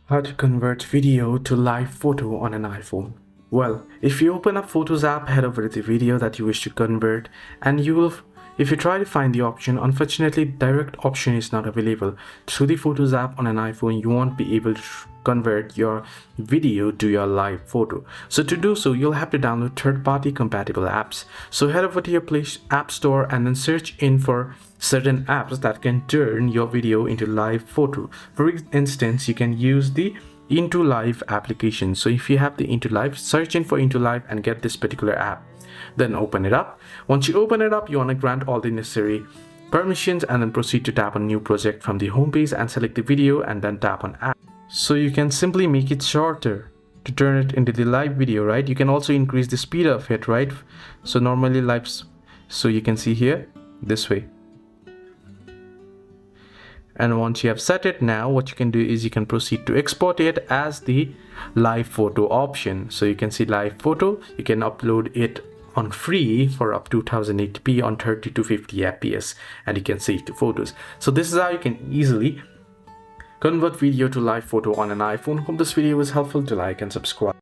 How to convert video to live photo on an iPhone. Well, if you open up Photos app, head over to the video that you wish to convert, and if you try to find the option, unfortunately direct option is not available. Through the Photos app on an iPhone, you won't be able to convert your video to your live photo. So to do so, you'll have to download third-party compatible apps. So head over to your Play App Store and then search in for certain apps that can turn your video into live photo. For instance, you can use the intoLive application. So if you have the intoLive, search in for intoLive and get this particular app. Then open it up. Once you open it up, you want to grant all the necessary permissions and then proceed to tap on new project from the home page and select the video and then tap on app. So you can simply make it shorter to turn it into the live video, right? You can also increase the speed of it, right? So normally so you can see here this way. And once you have set it, now what you can do is you can proceed to export it as the live photo option. So you can see live photo, you can upload it on free for up to 1080p on 30 to 50 fps, and you can save the photos. So this is how you can easily convert video to live photo on an iPhone. Hope this video was helpful. To like and subscribe.